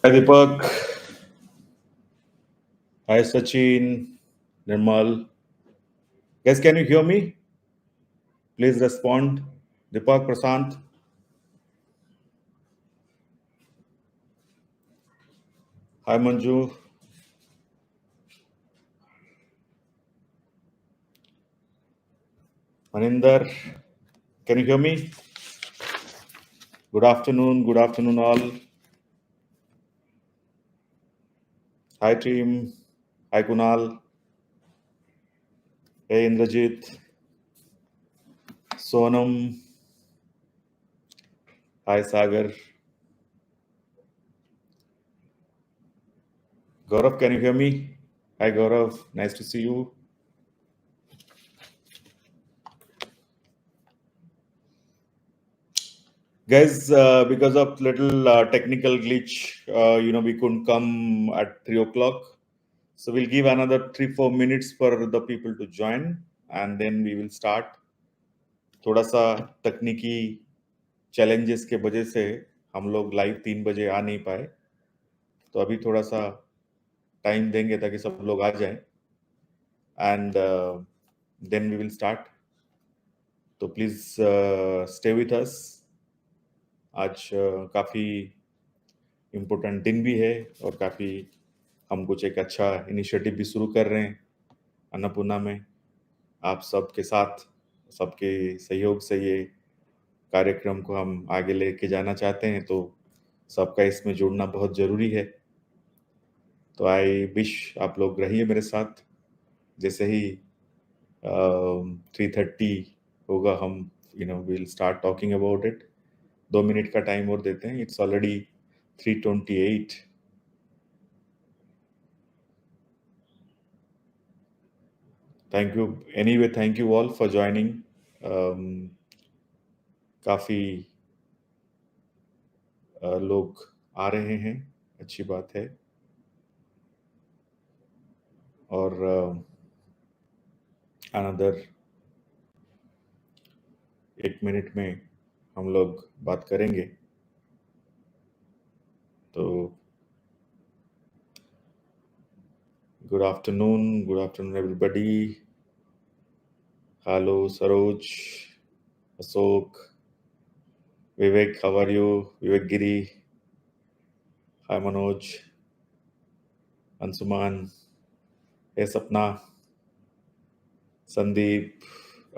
Hi Deepak. Hi Sachin. Nirmal. Guys, can you hear me? Please respond. Deepak, Prasant. Hi Manju. Maninder. Can you hear me? Good afternoon. Good afternoon, all. Hi team. Hi Kunal. Hey Indrajit. Sonam. Hi Sagar. Gaurav, can you hear me? Hi Gaurav. Nice to see you. Guys, because of little technical glitch, we couldn't come at 3 o'clock. So we'll give another 3-4 minutes for the people to join, and then we will start. थोड़ा सा तकनीकी challenges के वजह से हम लोग live 3 बजे आ नहीं पाए, तो अभी थोड़ा सा टाइम देंगे ताकि सब लोग आ जाएं, and then we will start. तो प्लीज स्टे विथ अस. आज काफ़ी इम्पोर्टेंट दिन भी है और काफ़ी हम कुछ एक अच्छा इनिशिएटिव भी शुरू कर रहे हैं अन्नपूर्णा में. आप सबके साथ, सबके सहयोग से ये कार्यक्रम को हम आगे लेके जाना चाहते हैं, तो सबका इसमें जुड़ना बहुत ज़रूरी है. तो आई विश आप लोग रहिए मेरे साथ. जैसे ही 3:30 होगा, हम will start talking about it. 2 minute का टाइम और देते हैं. It's already 3:28. Thank you anyway. Thank you all for joining. काफ़ी लोग आ रहे हैं, अच्छी बात है. और अनदर 1 मिनट में हम लोग बात करेंगे. तो good afternoon everybody. Hello Saroj, Ashok, Vivek, how are you? Vivek Giri. Hi Manoj, Anshuman, hey Sapna, Sandeep,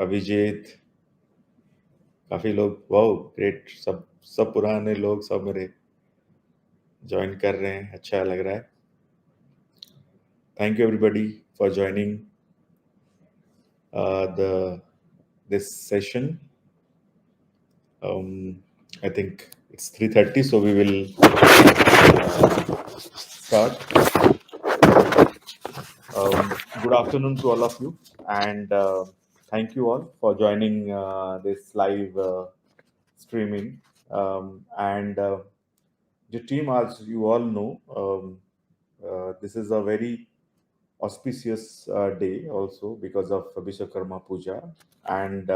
Abhijit. काफ़ी लोग, वाओ ग्रेट. सब पुराने लोग सब मेरे ज्वाइन कर रहे हैं, अच्छा लग रहा है. Thank you everybody for joining this session. I think it's 3:30, so we will start. Good afternoon to all of you, and thank you all for joining this live streaming. And the team, as you all know, this is a very auspicious day also because of Vishwakarma Puja, and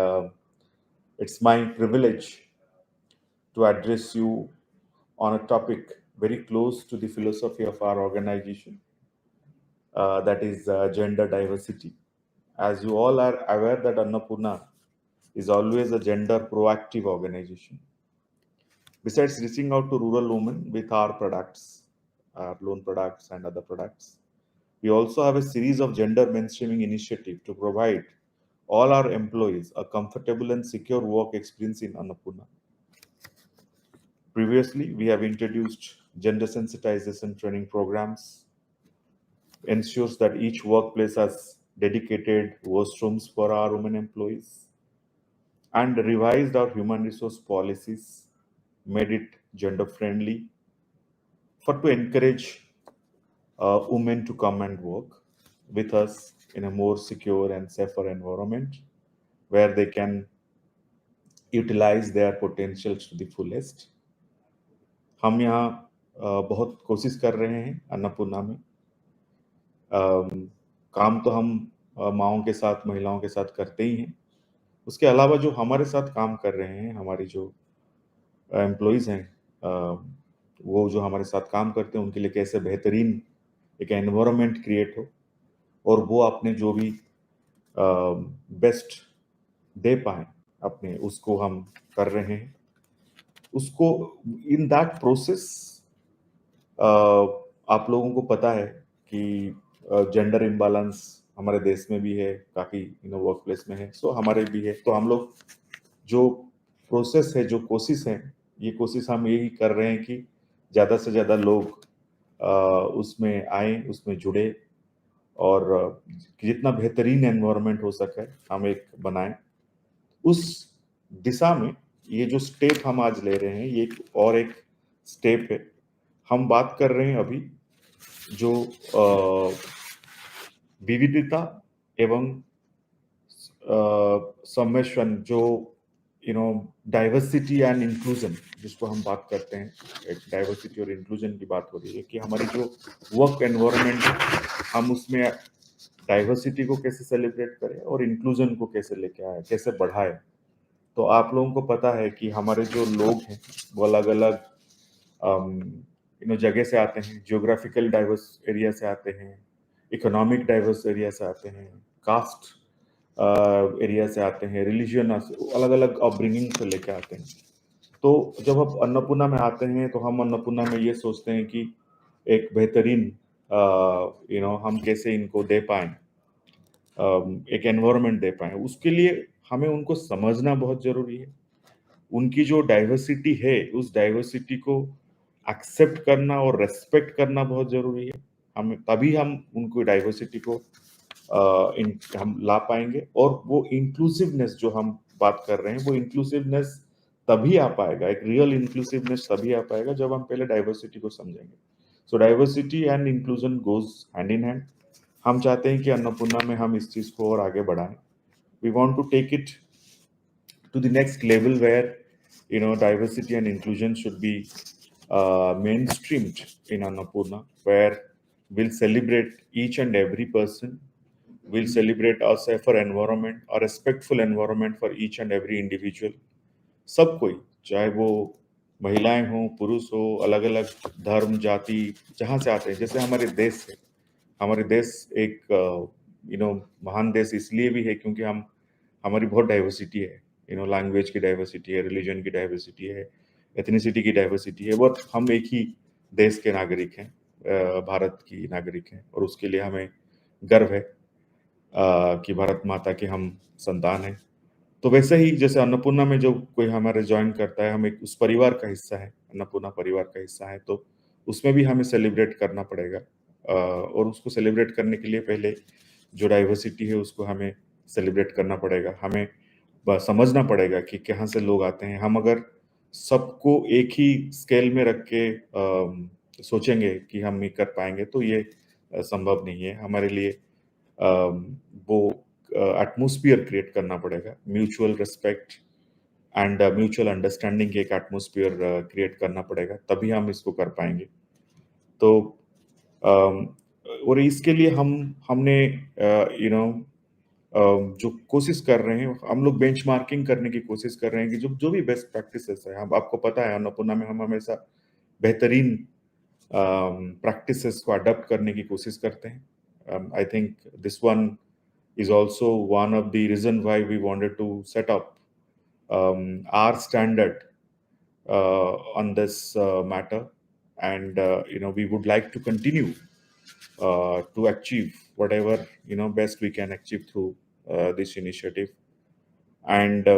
it's my privilege to address you on a topic very close to the philosophy of our organization, that is gender diversity. As you all are aware that Annapurna is always a gender proactive organization. Besides reaching out to rural women with our products, our loan products and other products, we also have a series of gender mainstreaming initiatives to provide all our employees a comfortable and secure work experience in Annapurna. Previously, we have introduced gender sensitization training programs, ensures that each workplace has dedicated washrooms for our women employees, and revised our human resource policies, made it gender friendly, for to encourage women to come and work with us in a more secure and safer environment where they can utilize their potentials to the fullest. हम यहाँ बहुत कोशिश कर रहे हैं अन्नपूर्णा में. काम तो हम माओं के साथ, महिलाओं के साथ करते ही हैं. उसके अलावा जो हमारे साथ काम कर रहे हैं, हमारी जो एम्प्लॉयज़ हैं, वो जो हमारे साथ काम करते हैं उनके लिए कैसे बेहतरीन एक एनवायरनमेंट क्रिएट हो, और वो अपने जो भी बेस्ट दे पाए अपने, उसको हम कर रहे हैं। उसको इन दैट प्रोसेस, आप लोगों को पता है कि जेंडर इम्बालेंस हमारे देश में भी है, काफ़ी वर्क प्लेस में है, सो हमारे भी है। तो हम लोग जो प्रोसेस है, जो कोशिश है, ये कोशिश हम यही कर रहे हैं कि ज़्यादा से ज़्यादा लोग उसमें आए, उसमें जुड़े, और जितना बेहतरीन एनवायरनमेंट हो सके हम एक बनाएं। उस दिशा में ये जो स्टेप हम आज ले रहे हैं, ये एक स्टेप है। हम बात कर रहे हैं अभी जो विविधता एवं सम्मेलन, जो डाइवर्सिटी एंड इंक्लूजन जिसको हम बात करते हैं, एक डाइवर्सिटी और इंक्लूजन की बात हो रही है कि हमारी जो वर्क एनवायरनमेंट है, हम उसमें डाइवर्सिटी को कैसे सेलिब्रेट करें और इंक्लूजन को कैसे लेके आए, कैसे बढ़ाए। तो आप लोगों को पता है कि हमारे जो लोग हैं वो अलग अलग जगह से आते हैं, जियोग्राफिकल डाइवर्स एरिया से आते हैं, इकोनॉमिक डाइवर्स एरिया से आते हैं, कास्ट एरिया से आते हैं, रिलीजन अलग अलग अपब्रिंगिंग से लेके आते हैं। तो जब हम अन्नपूर्णा में आते हैं तो हम अन्नपूर्णा में ये सोचते हैं कि एक बेहतरीन हम कैसे इनको दे पाएं, एक एनवायरनमेंट दे पाएं। उसके लिए हमें उनको समझना बहुत जरूरी है। उनकी जो डाइवर्सिटी है, उस डाइवर्सिटी को एक्सेप्ट करना और रेस्पेक्ट करना बहुत जरूरी है। हम उनको डाइवर्सिटी को हम ला पाएंगे, और वो इंक्लूसिवनेस जो हम बात कर रहे हैं, वो इंक्लूसिवनेस तभी आ पाएगा, एक रियल इंक्लूसिवनेस तभी आ पाएगा जब हम पहले डाइवर्सिटी को समझेंगे। So diversity and inclusion goes hand in hand. हम चाहते हैं कि अन्नपूर्णा में हम इस चीज को और आगे बढ़ाएं। We want to take it to the next level where diversity and inclusion should be mainstreamed in Annapurna, where we'll celebrate each and every person. We'll celebrate a safer environment, a respectful environment for each and every individual. सब कोई, चाहे वो महिलाएं हो, पुरुष हो, अलग अलग धर्म जाति जहाँ से आते हैं। जैसे हमारे देश है, हमारे देश एक महान देश इसलिए भी है क्योंकि हमारी बहुत डाइवर्सिटी है। लैंग्वेज की डाइवर्सिटी है, रिलीजन की डाइवर्सिटी है, एथनिसिटी की डाइवर्सिटी है, बट हम एक ही देश के नागरिक हैं, भारत की नागरिक हैं, और उसके लिए हमें गर्व है कि भारत माता के हम संतान हैं। तो वैसे ही जैसे अन्नपूर्णा में जो कोई हमारे ज्वाइन करता है, हम एक उस परिवार का हिस्सा है, अन्नपूर्णा परिवार का हिस्सा है, तो उसमें भी हमें सेलिब्रेट करना पड़ेगा। और उसको सेलिब्रेट करने के लिए पहले जो डाइवर्सिटी है उसको हमें सेलिब्रेट करना पड़ेगा। हमें समझना पड़ेगा कि कहाँ से लोग आते हैं। हम अगर सबको एक ही स्केल में रख के सोचेंगे कि हम ये कर पाएंगे, तो ये संभव नहीं है हमारे लिए। वो एटमोस्फियर क्रिएट करना पड़ेगा, mutual respect and mutual understanding के एक एटमोस्फियर क्रिएट करना पड़ेगा, तभी हम इसको कर पाएंगे। तो और इसके लिए हमने जो कोशिश कर रहे हैं, हम लोग बेंचमार्किंग करने की कोशिश कर रहे हैं कि जो जो भी बेस्ट प्रैक्टिसेस है, हम आपको पता है अन्नपूर्णा में हम हमेशा बेहतरीन प्रैक्टिसेस को अडॉप्ट करने की कोशिश करते हैं। I think this one is also one of the reason why we wanted to set up our standard on this matter, and we would like to continue to achieve whatever best we can achieve through this initiative. And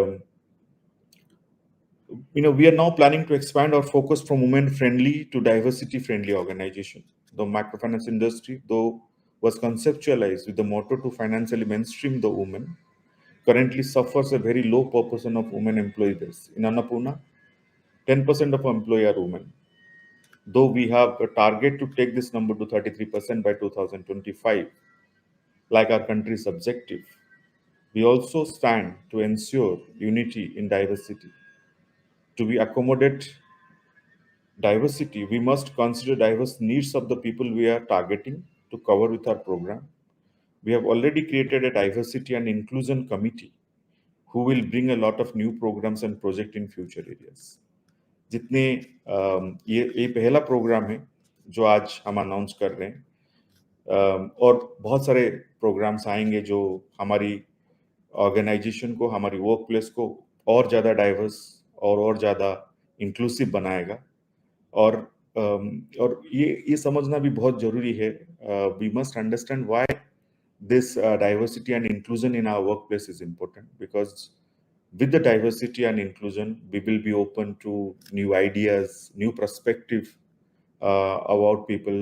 we are now planning to expand our focus from women friendly to diversity friendly organization. The microfinance industry, though, was conceptualized with the motto to financially mainstream the women, currently suffers a very low proportion of women employee base. In Annapurna, 10% of our employees are women. Though we have a target to take this number to 33% by 2025, like our country's objective, we also stand to ensure unity in diversity. To be accommodate diversity, we must consider diverse needs of the people we are targeting to cover with our program. We have already created a diversity and inclusion committee who will bring a lot of new programs and projects in future areas. जितने ये पहला programme है जो आज हम announce कर रहे हैं, और बहुत सारे प्रोग्राम्स आएंगे जो हमारी ऑर्गेनाइजेशन को, हमारी वर्क प्लेस को और ज़्यादा डाइवर्स और ज़्यादा इंक्लूसिव बनाएगा। और और ये समझना भी बहुत जरूरी है, we must understand why this diversity and inclusion in our workplace is important, because with the diversity and inclusion we will be open to new ideas, new perspective about people,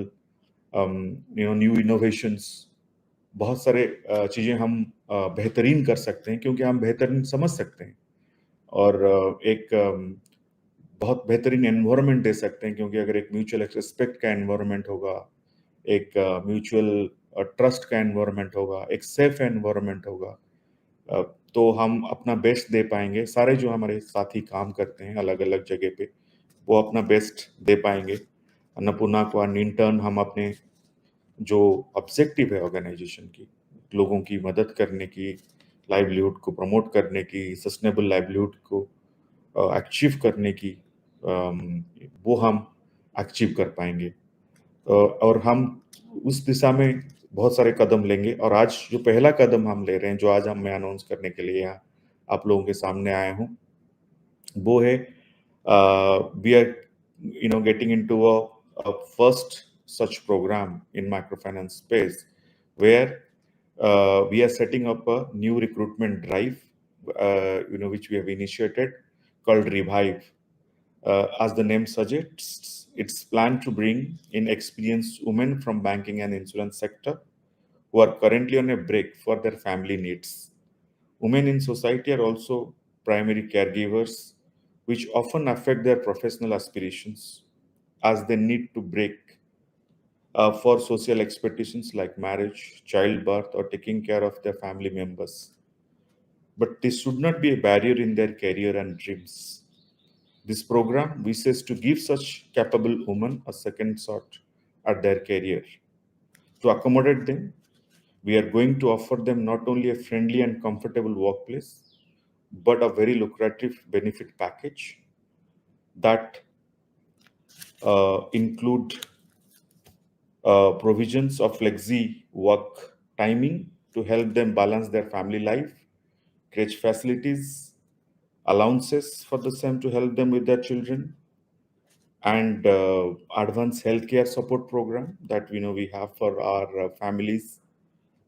new innovations। बहुत सारे चीजें हम बेहतरीन कर सकते हैं क्योंकि हम बेहतरीन समझ सकते हैं, और एक बहुत बेहतरीन एनवायरनमेंट दे सकते हैं, क्योंकि अगर एक म्यूचुअल रिस्पेक्ट का एनवायरनमेंट होगा, एक म्यूचुअल ट्रस्ट का एनवायरनमेंट होगा, एक सेफ एनवायरनमेंट होगा, तो हम अपना बेस्ट दे पाएंगे। सारे जो हमारे साथी काम करते हैं अलग अलग जगह पे, वो अपना बेस्ट दे पाएंगे। अन्नपूर्णा को इंटर्न हम अपने जो ऑब्जेक्टिव है ऑर्गेनाइजेशन की, लोगों की मदद करने की, लाइवलीहुड को प्रमोट करने की, सस्टेनेबल लाइवलीहुड को अचीव करने की, वो हम अचीव कर पाएंगे। और हम उस दिशा में बहुत सारे कदम लेंगे। और आज जो पहला कदम हम ले रहे हैं, जो आज हम मैं अनाउंस करने के लिए यहाँ आप लोगों के सामने आया हूँ, वो है we are getting into a first such program in microfinance space, where we are setting up a new recruitment drive, which we have initiated, called Revive. As the name suggests, it's planned to bring in experienced women from banking and insurance sector who are currently on a break for their family needs. Women in society are also primary caregivers, which often affect their professional aspirations as they need to break for social expectations like marriage, childbirth, or taking care of their family members. But this should not be a barrier in their career and dreams. This program wishes to give such capable women a second shot at their career. To accommodate them, we are going to offer them not only a friendly and comfortable workplace, but a very lucrative benefit package that include provisions of flexi work timing to help them balance their family life, creche facilities, allowances for the same to help them with their children, and advanced healthcare support program that we have for our families,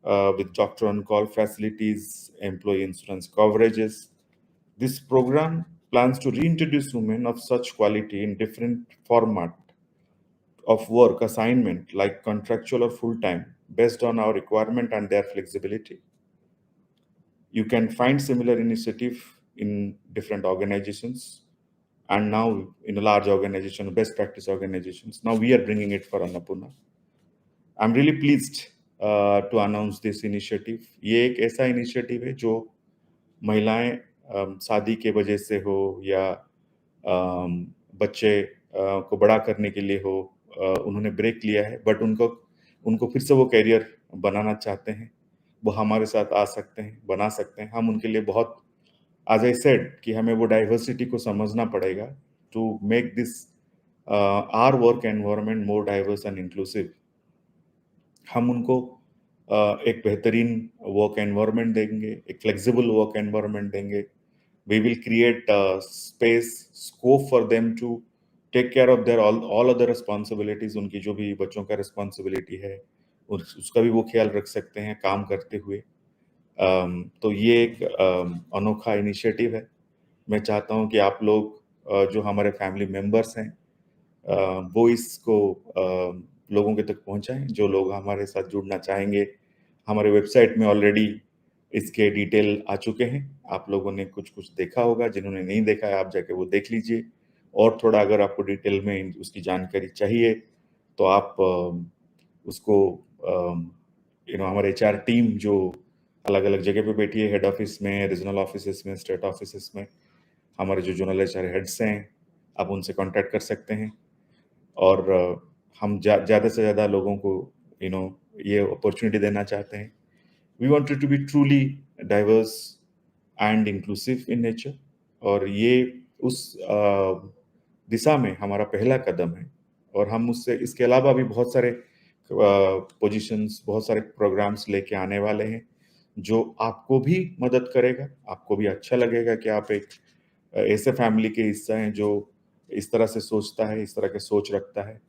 with doctor on call facilities, employee insurance coverages. This program plans to reintroduce women of such quality in different format of work assignment, like contractual or full time, based on our requirement and their flexibility. You can find similar initiative in different organizations, and now in a large organization, best practice organizations. Now we are bringing it for Annapurna. I'm really pleased to announce this initiative. ये एक ऐसा initiative है जो महिलाएं शादी के वजह से हो या बच्चे को बड़ा करने के लिए हो, उन्होंने ब्रेक लिया है, बट उनको फिर से वो करियर बनाना चाहते हैं, वो हमारे साथ आ सकते हैं, बना सकते हैं। हम उनके लिए बहुत, as I said, कि हमें वो डाइवर्सिटी को समझना पड़ेगा to make this our work environment more diverse and inclusive। हम उनको एक बेहतरीन वर्क एनवायरनमेंट देंगे, एक फ्लेक्सिबल वर्क एनवायरनमेंट देंगे। We will create space, scope for them to take care of their all other responsibilities। उनकी जो भी बच्चों का रिस्पॉन्सिबिलिटी है, उसका भी वो ख्याल रख सकते हैं काम करते हुए। तो ये एक अनोखा इनिशिएटिव है। मैं चाहता हूँ कि आप लोग जो हमारे फैमिली मेंबर्स हैं, वो इसको लोगों के तक पहुंचाएं। जो लोग हमारे साथ जुड़ना चाहेंगे, हमारे वेबसाइट में ऑलरेडी इसके डिटेल आ चुके हैं। आप लोगों ने कुछ कुछ देखा होगा, जिन्होंने नहीं देखा है आप जाके वो देख लीजिए। और थोड़ा अगर आपको डिटेल में उसकी जानकारी चाहिए तो आप उसको हमारे HR टीम जो अलग अलग जगह पे बैठी है, हेड ऑफिस में, रीजनल ऑफिस में, स्टेट ऑफिस में, हमारे जो जोनल HR हेड्स हैं, आप उनसे कांटेक्ट कर सकते हैं। और हम ज़्यादा से ज़्यादा लोगों को ये अपॉर्चुनिटी देना चाहते हैं। We wanted to be truly diverse and inclusive in nature. और ये उस दिशा में हमारा पहला कदम है। और हम उससे इसके अलावा भी बहुत सारे पोजीशंस, बहुत सारे प्रोग्राम्स लेके आने वाले हैं जो आपको भी मदद करेगा, आपको भी अच्छा लगेगा कि आप एक ऐसे फैमिली के हिस्सा हैं जो इस तरह से सोचता है, इस तरह के सोच रखता है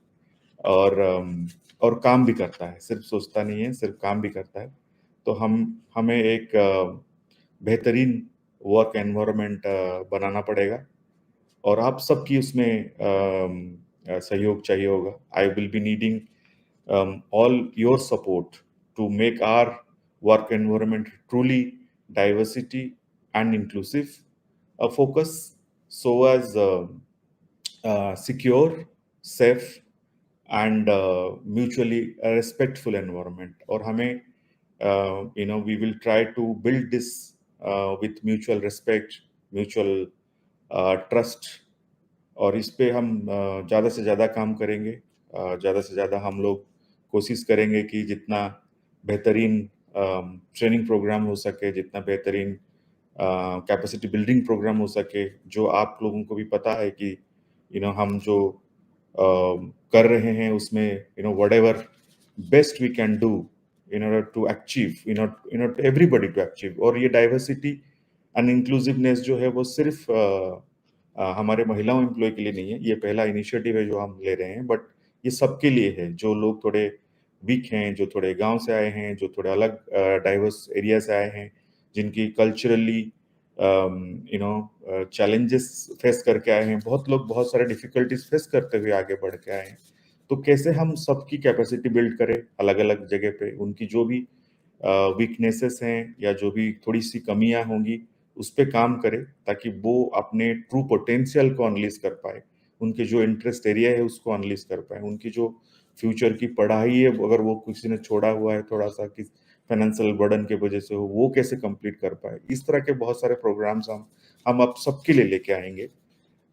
और काम भी करता है, सिर्फ सोचता नहीं है, सिर्फ काम भी करता है। तो हमें एक बेहतरीन वर्क एनवायरनमेंट बनाना पड़ेगा और आप सबकी उसमें सहयोग चाहिए होगा। I will be needing all your support to make our work environment truly diversity and inclusive, a focus so as secure, safe and mutually respectful environment. और हमें we will try to build this with mutual respect, mutual trust, और इस पे हम ज़्यादा से ज़्यादा काम करेंगे। ज़्यादा से ज़्यादा हम लोग कोशिश करेंगे कि जितना बेहतरीन ट्रेनिंग प्रोग्राम हो सके, जितना बेहतरीन कैपेसिटी बिल्डिंग प्रोग्राम हो सके, जो आप लोगों को भी पता है कि हम जो कर रहे हैं उसमें whatever best we can do in order to achieve everybody to achieve. और ये डाइवर्सिटी एंड इंक्लूसिवनेस जो है वो सिर्फ हमारे महिलाओं एम्प्लॉय के लिए नहीं है, ये पहला इनिशिएटिव है जो हम ले रहे हैं, बट ये सबके लिए है जो लोग थोड़े वीक हैं, जो थोड़े गांव से आए हैं, जो थोड़े अलग डाइवर्स एरिया से आए हैं, जिनकी कल्चरली चैलेंजेस फेस करके आए हैं। बहुत लोग बहुत सारे डिफिकल्टीज फेस करते हुए आगे बढ़ के आए हैं। तो कैसे हम सबकी कैपेसिटी बिल्ड करें अलग अलग जगह पे, उनकी जो भी वीकनेसेस हैं या जो भी थोड़ी सी कमियां होंगी उस पे काम करें, ताकि वो अपने ट्रू पोटेंशियल को अनलीज कर पाए, उनके जो इंटरेस्ट एरिया है उसको अनलीज कर पाए, उनकी जो फ्यूचर की पढ़ाई है अगर वो किसी ने छोड़ा हुआ है थोड़ा सा कि फाइनेंशियल बर्डन के वजह से हो, वो कैसे कंप्लीट कर पाए। इस तरह के बहुत सारे प्रोग्राम्स हम अब सबके लिए लेके आएंगे।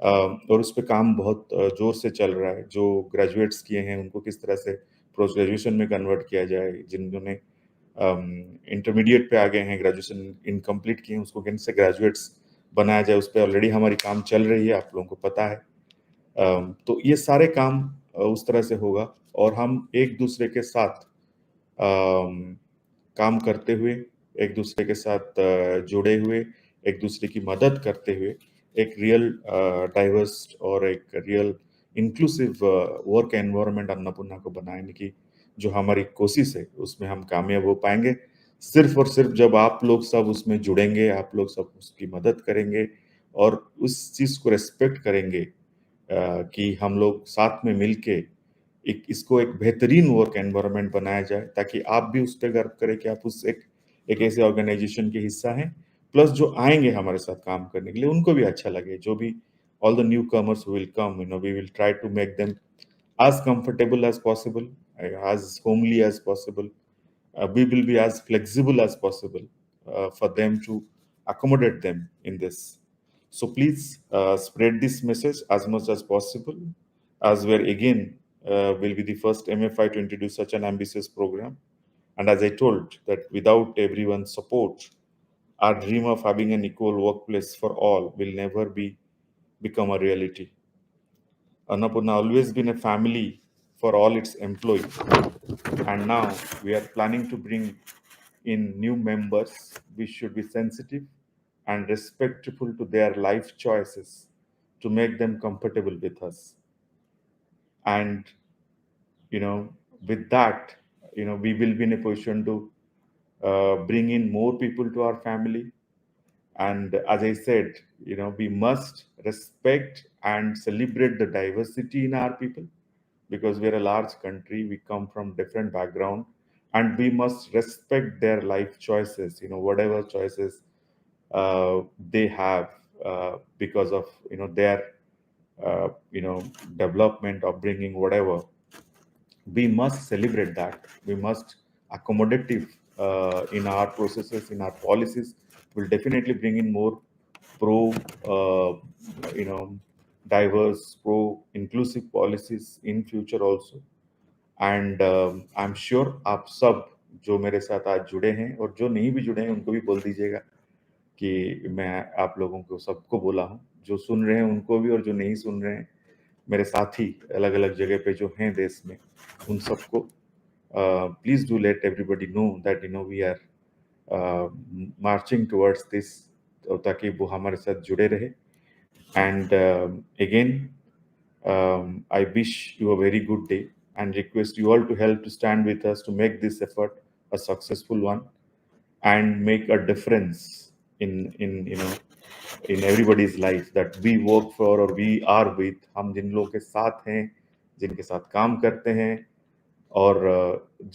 और उस पे काम बहुत जोर से चल रहा है। जो ग्रेजुएट्स किए हैं उनको किस तरह से पोस्ट ग्रेजुएशन में कन्वर्ट किया जाए, जिन्होंने इंटरमीडिएट पे आ गए हैं, ग्रेजुएशन इनकम्प्लीट किए हैं, उसको कैसे ग्रेजुएट्स बनाया जाए, उस पर ऑलरेडी हमारी काम चल रही है, आप लोगों को पता है। तो ये सारे काम उस तरह से होगा और हम एक दूसरे के साथ काम करते हुए, एक दूसरे के साथ जुड़े हुए, एक दूसरे की मदद करते हुए एक रियल डाइवर्स और एक real inclusive work environment Annapurna को बनाने की जो हमारी कोशिश है उसमें हम कामयाब हो पाएंगे, सिर्फ और सिर्फ जब आप लोग सब उसमें जुड़ेंगे, आप लोग सब उसकी मदद करेंगे और उस चीज को रेस्पेक्ट करेंगे कि हम लोग साथ में मिलके इसको एक बेहतरीन वर्क एनवायरनमेंट बनाया जाए, ताकि आप भी उस पर गर्व करें कि आप उस एक ऐसे ऑर्गेनाइजेशन के हिस्सा हैं। प्लस जो आएंगे हमारे साथ काम करने के लिए उनको भी अच्छा लगे, जो भी all the newcomers will come, we will try to make them as comfortable as possible, as homely as possible. We will be as flexible as possible for them to accommodate them in this. So please spread this message as much as possible, as we're again will be the first MFI to introduce such an ambitious program. And as I told, that without everyone's support, our dream of having an equal workplace for all will never become a reality. Annapurna always been a family for all its employees, and now we are planning to bring in new members. We should be sensitive and respectful to their life choices to make them comfortable with us. And you know, with that, we will be in a position to bring in more people to our family. And as I said, we must respect and celebrate the diversity in our people, because we're a large country, we come from different background, and we must respect their life choices, whatever choices they have because of their development, upbringing, whatever. We must celebrate that. We must accommodative in our processes, in our policies. Will definitely bring in more pro, diverse, pro inclusive policies in future also. And I am sure आप सब जो मेरे साथ आज जुड़े हैं और जो नहीं भी जुड़े हैं उनको भी बोल दीजिएगा कि मैं आप लोगों को सबको बोला हूँ, जो सुन रहे हैं उनको भी और जो नहीं सुन रहे हैं मेरे साथी अलग अलग जगह पे जो हैं देश में, उन सबको please do let everybody know that we are marching towards this, ताकि वो हमारे साथ जुड़े रहे. And again I wish you a very good day and request you all to help to stand with us to make this effort a successful one and make a difference in in everybody's life that we work for or we are with. हम जिन लोगों के साथ हैं, जिनके साथ काम करते हैं और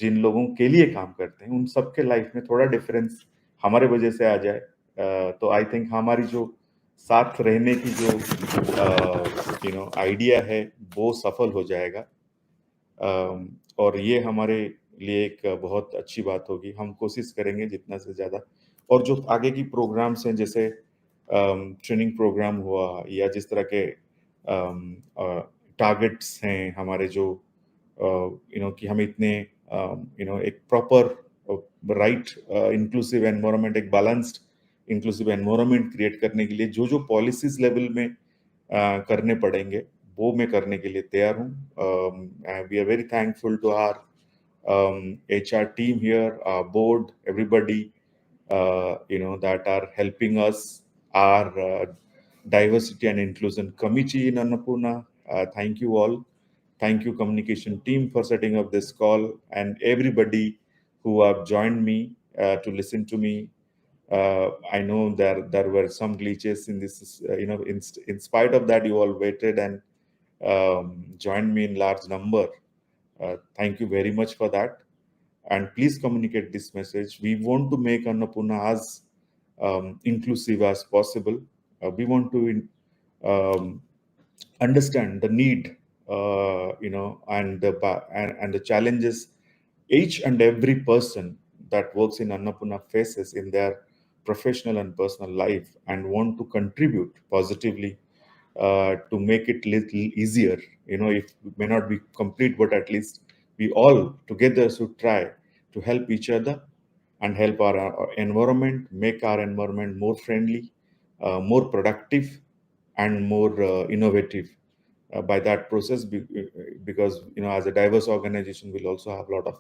जिन लोगों के लिए काम करते हैं, उन सबके लाइफ में थोड़ा डिफरेंस हमारे वजह से आ जाए, तो आई थिंक हमारी जो साथ रहने की जो आइडिया है वो सफल हो जाएगा. और ये हमारे लिए एक बहुत अच्छी बात होगी. हम कोशिश करेंगे जितना से ज़्यादा, और जो आगे की प्रोग्राम्स हैं जैसे ट्रेनिंग प्रोग्राम हुआ या जिस तरह के टारगेट्स हैं हमारे, जो कि हम इतने एक प्रॉपर राइट इंक्लूसिव एनवायरनमेंट, एक बैलेंस्ड इंक्लूसिव एनवायरनमेंट क्रिएट करने के लिए जो जो पॉलिसीज लेवल में करने पड़ेंगे वो मैं करने के लिए तैयार हूँ. We are very thankful to our HR team here, our board, everybody that are helping us, our diversity and inclusion committee in Annapurna. Thank you all. Thank you communication team for setting up this call, and everybody who have joined me to listen to me. I know there were some glitches in this, in spite of that, you all waited and joined me in large number. Thank you very much for that. And please communicate this message. We want to make Annapurna as inclusive as possible. We want to understand the need, and the challenges each and every person that works in Annapurna faces in their professional and personal life, and want to contribute positively to make it little easier. If it may not be complete, but at least we all together should try to help each other and help our environment, make our environment more friendly, more productive, and more innovative by that process. Because as a diverse organization, we'll also have a lot of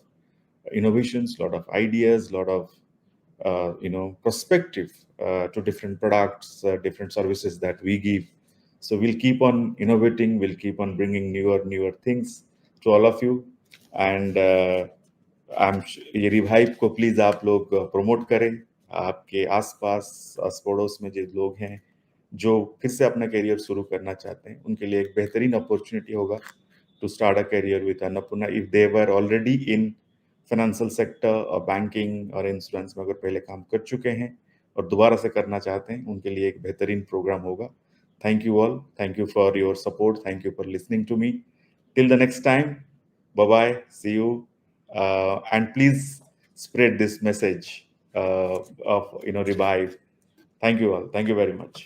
innovations, a lot of ideas, a lot of perspective to different products, different services that we give. So we'll keep on innovating, we'll keep on bringing newer things to all of you. And ये revive को please आप लोग promote करें. आपके आसपास आस पड़ोस में जो लोग हैं जो फिर से अपना करियर शुरू करना चाहते हैं, उनके लिए एक बेहतरीन अपॉर्चुनिटी होगा to start a career with Annapurna. If they were already in financial sector और बैंकिंग और इंश्योरेंस में अगर पहले काम कर चुके हैं और दोबारा से करना चाहते हैं, उनके लिए एक बेहतरीन प्रोग्राम होगा. Thank you all. Thank you for your support. Thank you for listening to me. Till the next time, bye bye, see you. And please spread this message of revive. Thank you all. Thank you very much.